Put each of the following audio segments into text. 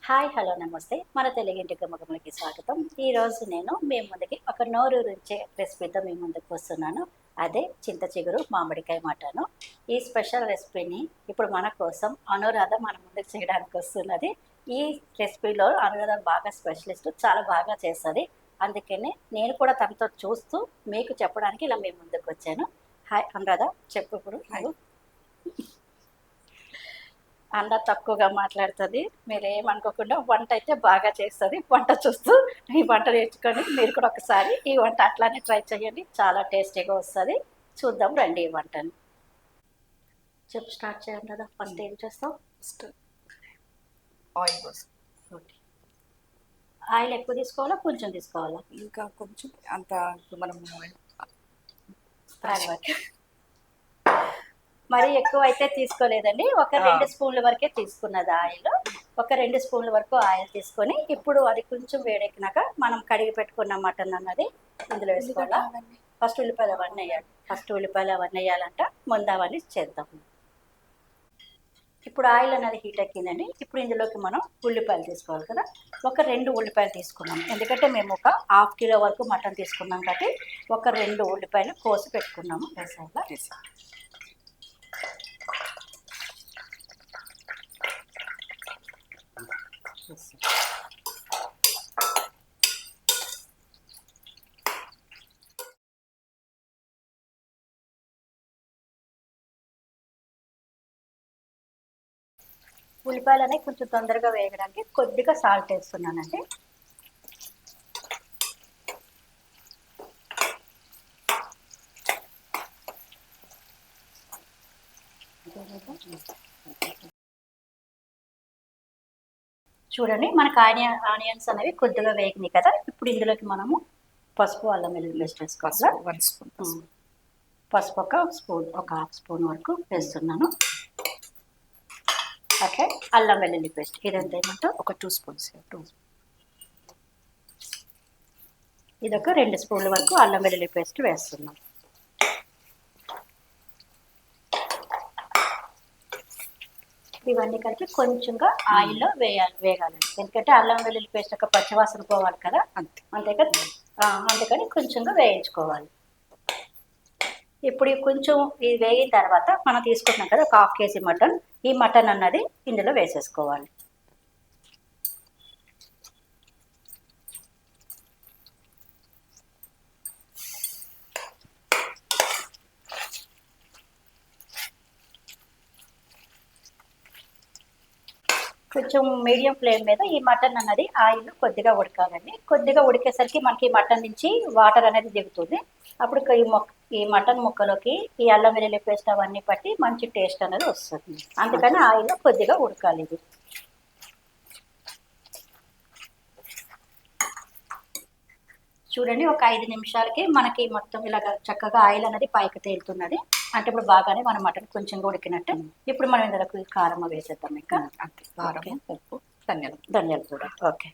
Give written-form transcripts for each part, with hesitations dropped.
Hi hello నమస్తే మన తెలుగింటి గుమ్మగుమ్మలకి స్వాగతం. ఈరోజు నేను మీ ముందుకి ఒక నోరూరించే రెసిపీతో మీ ముందుకు వస్తున్నాను. అదే చింత చిగురు మామిడికాయ మటను. ఈ స్పెషల్ రెసిపీని ఇప్పుడు మన కోసం అనురాధ మన ముందుకు చేయడానికి వస్తున్నది. ఈ రెసిపీలో అనురాధ బాగా స్పెషలిస్ట్, చాలా బాగా చేస్తుంది. అందుకనే నేను కూడా తనతో చూస్తూ మీకు చెప్పడానికి ఇలా మీ ముందుకు వచ్చాను. హాయ్ అనురాధ, చెప్పు ఇప్పుడు నువ్వు. అన్న తక్కువగా మాట్లాడుతుంది. మీరు ఏమనుకోకుండా వంట అయితే బాగా చేస్తుంది. వంట చూస్తూ ఈ వంట నేర్చుకొని మీరు కూడా ఒకసారి ఈ వంట అట్లానే ట్రై చేయండి. చాలా టేస్టీగా వస్తుంది. చూద్దాం రండి ఈ వంటని. చెప్పు, స్టార్ట్ చేయండి కదా. ఫస్ట్ ఏం చేస్తాం? ఫస్ట్ ఆయిల్ కోసం. ఓకే. ఆయిల్ ఎక్కువ తీసుకోవాలా, కొంచెం తీసుకోవాలా? ఇంకా కొంచెం అంత మనం మరి ఎక్కువ అయితే తీసుకోలేదండి. ఒక 2 స్పూన్ల వరకే తీసుకున్నది ఆయిల్. ఒక 2 స్పూన్ల వరకు ఆయిల్ తీసుకొని ఇప్పుడు అది కొంచెం వేడెక్కినాక మనం కడిగి పెట్టుకున్న మటన్ అన్నది ఇందులో వేసుకోవాలా. ఫస్ట్ ఉల్లిపాయలు అవన్నీ వేయాలి. వేయాలంట. ముందు అవన్నీ చేద్దాం. ఇప్పుడు ఆయిల్ అనేది హీట్ ఎక్కిందండి. ఇప్పుడు ఇందులోకి మనం ఉల్లిపాయలు తీసుకోవాలి కదా. ఒక 2 ఉల్లిపాయలు తీసుకున్నాం. ఎందుకంటే మేము ఒక ½ కిలో వరకు మటన్ తీసుకున్నాం కాబట్టి ఒక 2 ఉల్లిపాయలు కోసి పెట్టుకున్నాము. వేసాక ఉల్లిపాయలు అనేవి కొంచెం తొందరగా వేయడానికి కొద్దిగా సాల్ట్ వేస్తున్నానండి. చూడండి, మనకు ఆనియన్స్ అనేవి కొద్దిగా వేగినాయి కదా. ఇప్పుడు ఇందులోకి మనము పసుపు, అల్లం వెల్లుల్లి పేస్ట్ వేసుకోవాలి. 1 స్పూన్ పసుపు ఒక స్పూన్, ఒక ½ స్పూన్ వరకు వేస్తున్నాను. ఓకే. అల్లం వెల్లుల్లి పేస్ట్ ఇదంతా ఏమంటారు? ఒక 2 స్పూన్స్. ఇది ఒక 2 స్పూన్ల వరకు అల్లం వెల్లుల్లి పేస్ట్ వేస్తున్నాం. ఇవన్నీ కలిపి కొంచెంగా ఆయిల్లో వేగాలండి. ఎందుకంటే అల్లం వెల్లుల్లి పేస్ట్ ఒక పచ్చివాసన పోవాలి కదా. అంతే కదా. అందుకని కొంచెంగా వేయించుకోవాలి. ఇప్పుడు కొంచెం ఇది వేగిన తర్వాత మనం తీసుకుంటున్నాం కదా ఒక ½ కేజీ మటన్. ఈ మటన్ అన్నది ఇందులో వేసేసుకోవాలి. కొంచెం మీడియం ఫ్లేమ్ మీద ఈ మటన్ అన్నది ఆయిల్ కొద్దిగా ఉడకాలండి. కొద్దిగా ఉడికేసరికి మనకి మటన్ నుంచి వాటర్ అనేది దిగుతుంది. అప్పుడు ఈ మటన్ ముక్కలోకి ఈ అల్లం వెల్లుల్లి పేస్ట్ అవన్నీ పట్టి మంచి టేస్ట్ అనేది వస్తుంది. అందుకని ఆయిల్లో కొద్దిగా ఉడకాలి ఇది. చూడండి, ఒక 5 నిమిషాలకి మనకి మొత్తం ఇలాగ చక్కగా ఆయిల్ అనేది పైకి తేలుతున్నది. అంటే ఇప్పుడు బాగానే మన మటన్ కొంచెం ఉడికినట్టు. ఇప్పుడు మనం ఇందులోకి కారం వేసేద్దాం. ఇంకా కారం, ఉప్పు, ధనియాలు కూడా. ఓకే.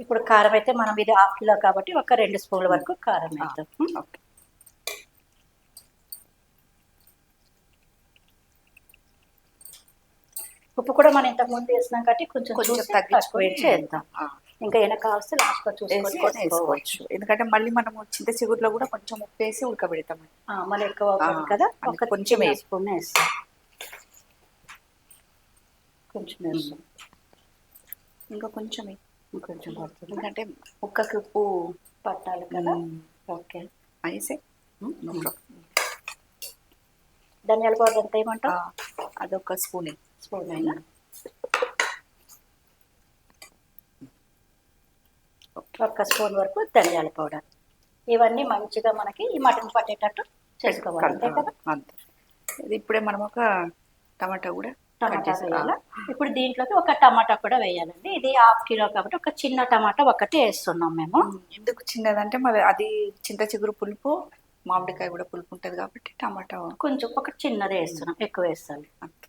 ఇప్పుడు కారం అయితే మనం ఇది ½ కిలో కాబట్టి ఒక 2 స్పూన్ల వరకు కారం వేద్దాం. ఓకే. ఉప్పు కూడా మనం ఇంతకు ముందు వేసినాం కాబట్టి కొంచెం తగ్గించుకొని చేద్దాం. ఇంకా ఏమైనా కావస్తే లాస్ట్లో చూసుకొని వేసుకోవచ్చు. ఎందుకంటే మళ్ళీ మనము చింత చిగురులో కూడా కొంచెం ఉప్పు వేసి ఉడకబెడతాం. మళ్ళీ ఎక్కువ అవుతుంది కదా. ఒక కొంచెం స్పూన్ వేస్తాం. కొంచెం వేస్తాం. ఇంకా కొంచెం పడుతుంది. ఎందుకంటే ముక్కకి ఉప్పు పట్టాలి కదా. ఓకే. వేసే ధనియాల పౌడర్ ఎంత ఏమంటావు? అదొక స్పూన్ అయినా ఒక స్పూన్ వరకు ధనియాల పౌడర్. ఇవన్నీ మంచిగా మనకి ఈ మటన్ పట్టేటట్టు చేసుకోవాలి. అంతే కదా. అంతే. ఇప్పుడే మనం ఒక టమాటా వేయాలా. ఇప్పుడు దీంట్లోకి ఒక టమాటా కూడా వేయాలండి. ఇది ½ కిలో కాబట్టి ఒక చిన్న టమాటా ఒకటి వేస్తున్నాం మేము. ఎందుకు చిన్నదంటే మరి అది చింత చిగురు పులుపు, మామిడికాయ కూడా పులుపు ఉంటుంది కాబట్టి టమాటా కొంచెం ఒక చిన్నదే వేస్తున్నాం, ఎక్కువ వేస్తాను. అంతే.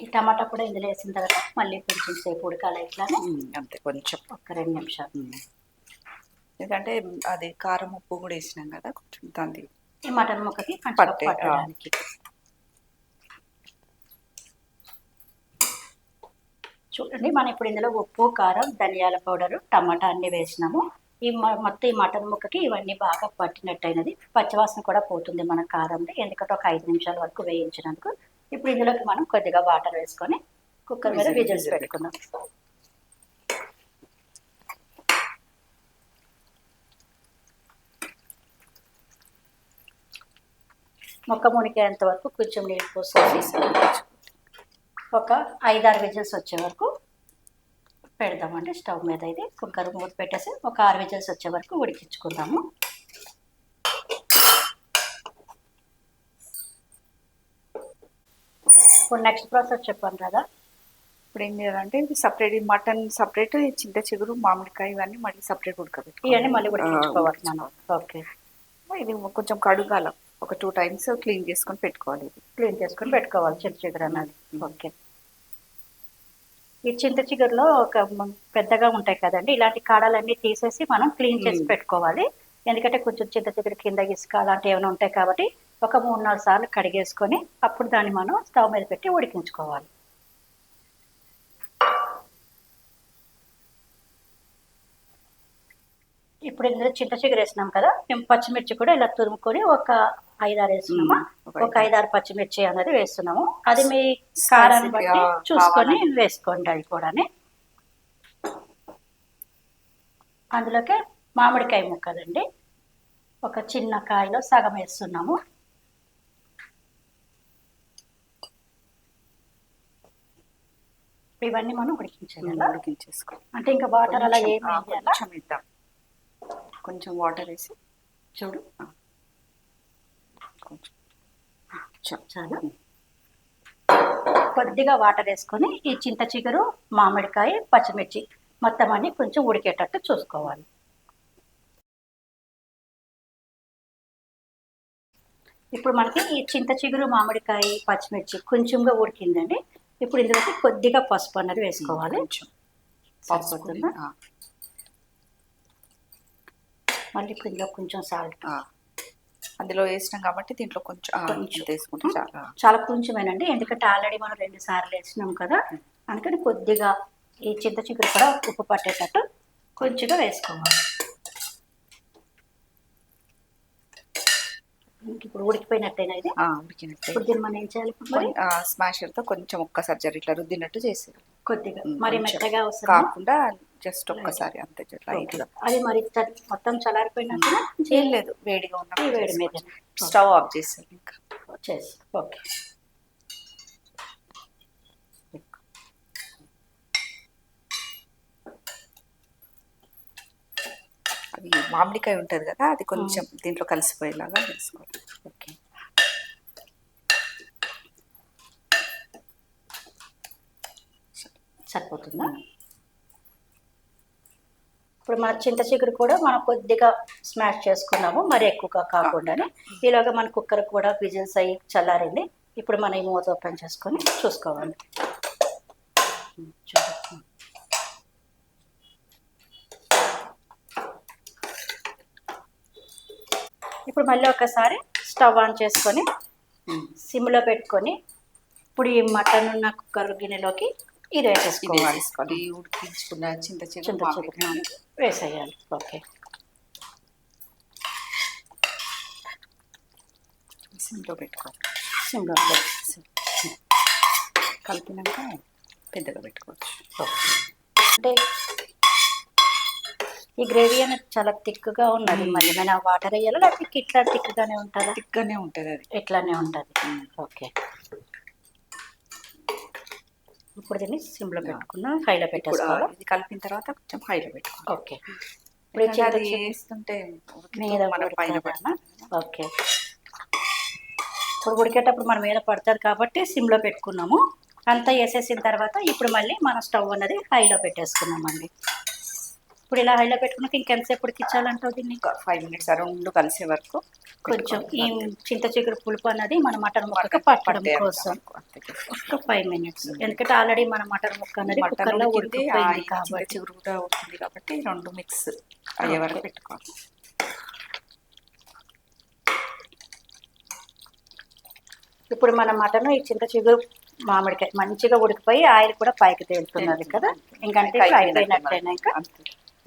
ఈ టమాటా కూడా ఇందులో వేసిన తర్వాత మళ్ళీ కొంచెం సేపు ఉడకాలి ఇట్లానే. అంతే కొంచెం ఒక 2 నిమిషాలు. ఎందుకంటే అది కారం ఉప్పు కూడా వేసినాం కదా, కొంచెం దాన్ని ఈ మటన్ ముక్కకి కొంచెం పట్టే, పట్టడానికి. చూడండి, మనం ఇప్పుడు ఇందులో ఉప్పు, కారం, ధనియాల పౌడరు, టమాటా అన్నీ వేసినాము. మొత్తం ఈ మటన్ ముక్కకి ఇవన్నీ బాగా పట్టినట్టు అయినది. పచ్చివాసన కూడా పోతుంది మన కారంలో, ఎందుకంటే ఒక 5 నిమిషాల వరకు వేయించినందుకు. ఇప్పుడు ఇందులోకి మనం కొద్దిగా వాటర్ వేసుకొని కుక్కర్ మీద విజిల్స్ పెట్టుకుందాం. మొక్క మునికేంత వరకు కొంచెం నీళ్ళు పోసుకొని ఒక 5-6 విజిల్స్ వచ్చే వరకు పెడదామండి స్టవ్ మీద. ఇది కుక్కర్ మూత పెట్టేసి ఒక 6 విజిల్స్ వచ్చే వరకు ఉడికించుకుందాము. ఇప్పుడు నెక్స్ట్ ప్రాసెస్ చెప్పాను కదా. ఇప్పుడు ఏం చేయాలంటే ఇది సపరేట్, మటన్ సపరేట్, చింత చిగురు, మామిడికాయ ఇవన్నీ మళ్ళీ సపరేట్ ఉడకబెట్టు, ఇవన్నీ మళ్ళీ ఉడికించుకోవాలి మనం. ఓకే, ఇది కొంచెం కడుగాల, ఒక 2 times క్లీన్ చేసుకొని పెట్టుకోవాలి. ఇది క్లీన్ చేసుకొని పెట్టుకోవాలి చింత చిగురు అన్నది. ఓకే, ఈ చింత చిగురులో ఒక పెద్దగా ఉంటాయి కదండి, ఇలాంటి కాడలన్నీ తీసేసి మనం క్లీన్ చేసి పెట్టుకోవాలి. ఎందుకంటే కొంచెం చింత చిగురు కింద ఇసుక అలాంటివి ఏమైనా ఉంటాయి కాబట్టి ఒక 3-4 సార్లు కడిగేసుకొని అప్పుడు దాన్ని మనం స్టవ్ మీద పెట్టి ఉడికించుకోవాలి. ఇప్పుడు ఇందులో చింత చిగురు వేసినాం కదా, మేము పచ్చిమిర్చి కూడా ఇలా తురుముకొని ఒక 5-6 వేస్తున్నాము. ఒక 5-6 పచ్చిమిర్చి అనేది వేస్తున్నాము. అది మీ కారాన్ని బట్టి చూసుకొని వేసుకోండి. అవి కూడా అందులోకే మామిడికాయ ముక్కలండి, ఒక చిన్న కాయలో సగం వేస్తున్నాము. ఇవన్నీ మనం ఉడికించేసుకో. అంటే ఇంకా వాటర్ అలా ఏమి కొంచెం ఇద్దాం, కొంచెం వాటర్ వేసి చూడు. చాలా కొద్దిగా వాటర్ వేసుకొని ఈ చింత చిగురు, మామిడికాయ, పచ్చిమిర్చి మొత్తం అన్ని కొంచెం ఉడికేటట్టు చూసుకోవాలి. ఇప్పుడు మనకి ఈ చింత చిగురు, మామిడికాయ, పచ్చిమిర్చి కొంచెంగా ఉడికిందండి. ఇప్పుడు ఇందులోకి కొద్దిగా పసుపు అన్నది వేసుకోవాలి. పసుపు మళ్ళీ ఇప్పుడు ఇందులో కొంచెం సాల్ట్ అందులో వేసినాం కాబట్టి దీంట్లో కొంచెం వేసుకుంటే చాలా కొంచెమేనండి, ఎందుకంటే ఆల్రెడీ మనం 2 సార్లు వేసినాం కదా, అందుకని కొద్దిగా ఈ చింత చిగురు కూడా ఉప్పు పట్టేటట్టు కొంచెంగా వేసుకోవాలి. ఇప్పుడు ఉడికిపోయినట్టేనా ఇది? ఉడికినట్టే. ఇప్పుడు దీన్ని మనం ఏం చేయాలి? స్మాషర్తో కొంచెం ఒక్కసారి ఇట్లా రుద్దినట్టు చేసేది, కొద్దిగా మరి మెత్తగా అవసరం కాకుండా జస్ట్ ఒక్కసారి అంతే లైట్గా. అది మరి మొత్తం చల్లారిపోయినట్టు చేయలేదు, వేడిగా ఉన్న వేడి మీద స్టవ్ ఆఫ్ చేసాను ఇంకా చేసి. ఓకే, అది మామిడికాయ ఉంటుంది కదా, అది కొంచెం దీంట్లో కలిసిపోయేలాగా వేసుకోవాలి. ఓకే, సరిపోతుందా? ఇప్పుడు మన చింత చిగురు కూడా మనం కొద్దిగా స్మాష్ చేసుకున్నాము, మరి ఎక్కువగా కాకుండానే. ఇలాగా మన కుక్కర్ కూడా విజిల్స్ అయ్యి చల్లారింది. ఇప్పుడు మనం ఈ మూత ఓపెన్ చేసుకొని చూసుకోవాలి. ఇప్పుడు మళ్ళీ ఒకసారి స్టవ్ ఆన్ చేసుకొని సిమ్లో పెట్టుకొని ఇప్పుడు ఈ మటన్ ఉన్న కుక్కర్ గిన్నెలోకి ఇది వేసేసుకోవాలి. ఉడికించుకున్న చింత చిగురు వేసేయాలి. ఓకే, సిమ్లో పెట్టుకోవాలి. సిమ్లో కలిపినాక పెద్దగా పెట్టుకోవచ్చు. అంటే ఈ గ్రేవీ అనేది చాలా థిక్గా ఉన్నది, మళ్ళీ మనం వాటర్ వేయాలి లేకపోతే ఇట్లా థిక్గానే ఉంటుందా? థిక్గానే ఉంటుంది, అది ఇట్లానే ఉంటుంది. ఓకే, ఇప్పుడు దీన్ని సిమ్లో పెట్టుకున్నా, హైలో పెట్టేసుకోవాలి. ఇది కలిపిన తర్వాత కొంచెం హైలో పెట్టుకోవాలి. ఓకే, ఇప్పుడు అది వేస్తుంటే మీద పైన పడినా. ఓకే, ఇప్పుడు ఉడికేటప్పుడు మన మీద పడుతుంది కాబట్టి సిమ్లో పెట్టుకున్నాము. అంతా వేసేసిన తర్వాత ఇప్పుడు మళ్ళీ మన స్టవ్ అన్నది హైలో పెట్టేసుకున్నామండి. ఇప్పుడు ఇలా హైలో పెట్టుకున్నాక ఇంకెంతసేపు ఉడికించాలంటావు దీన్ని? ఒక 5 మినిట్స్ రెండు కలిసే వరకు కొంచెం ఈ పెట్టుకోవాలి. చింత చిగురు పులుపు అన్నది మన మటన్ ముక్కకి మటన్ పట్టడం పట్టేంత కోసం వరకు అంతే చేసుకోవాలి. ఒక 5 మినిట్స్, ఎందుకంటే ఆల్రెడీ మన మటన్ ముక్క అనేది మటన్ కుక్కర్లో ఉడికింది, ఉడికిపోయింది చింత కాబట్టి. చిగురు కూడా ఉడికింది కాబట్టి రెండు మిక్స్ అయ్యే వరకు ఓకే. పెట్టుకోవాలి. ఇప్పుడు మన మటన్ ఈ చింత చిగురు మామిడికాయ మంచిగా ఉడికిపోయి ఆయిల్ కూడా పైకి తేలుతున్నది కదా, ఇంకంటే ఇప్పుడు అయిపోయినట్టేనా ఇంకా? అంతే.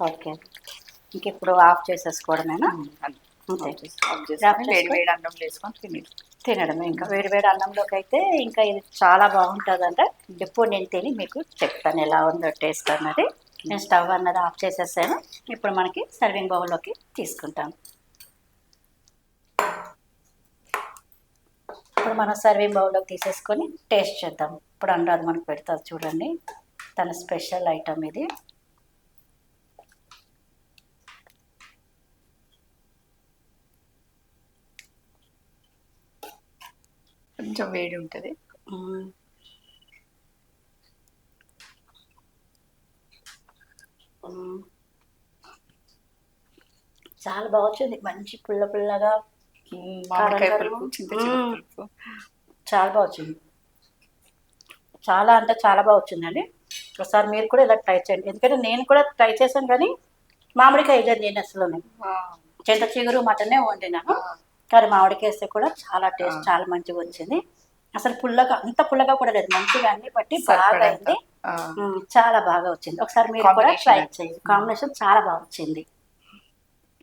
ఓకే, ఇంక ఇప్పుడు ఆఫ్ చేసేసుకోవడమేనా? అంతే, ఆఫ్ చేసుకొని వేడి వేడి అన్నం వేసుకొని తినడమే. ఇంకా వేడి వేడి అన్నంలోకి అయితే ఇంకా ఇది చాలా బాగుంటుందంట. ఎప్పుడు నేను తిని మీకు చెప్తాను ఎలా ఉందో టేస్ట్ అన్నది. నేను స్టవ్ అన్నది ఆఫ్ చేసేసాను. ఇప్పుడు మనకి సర్వింగ్ బౌల్లోకి తీసుకుంటాను. ఇప్పుడు మనం సర్వింగ్ బౌల్లోకి తీసేసుకొని టేస్ట్ చేద్దాం. ఇప్పుడు అనురాధ మనకు పెడతారు చూడండి, తన స్పెషల్ ఐటమ్ ఇది. కొంచెం వేడి ఉంటుంది. చాలా బాగా వచ్చింది, మంచి పుల్ల పుల్లగా మామిడికాయ పులుపు, చింత చిగురు పులుపు చాలా బాగా వచ్చింది. చాలా అంటే చాలా బాగా వచ్చిందండి. ఒకసారి మీరు కూడా ఇలా ట్రై చేయండి, ఎందుకంటే నేను కూడా ట్రై చేశాను కానీ మామిడికాయ వేయలేదు నేను అసలు. చింత చిగురు మటనే వండినాను, కానీ మామిడికాయ వేస్తే కూడా చాలా టేస్ట్ చాలా మంచిగా వచ్చింది. అసలు పుల్లగా అంత పుల్లగా కూడా లేదు, మంచిగా అన్ని బట్టి బాగా అయింది. చాలా బాగా వచ్చింది. ఒకసారి మీరు కూడా ట్రై చేయండి, కాంబినేషన్ చాలా బాగా వచ్చింది.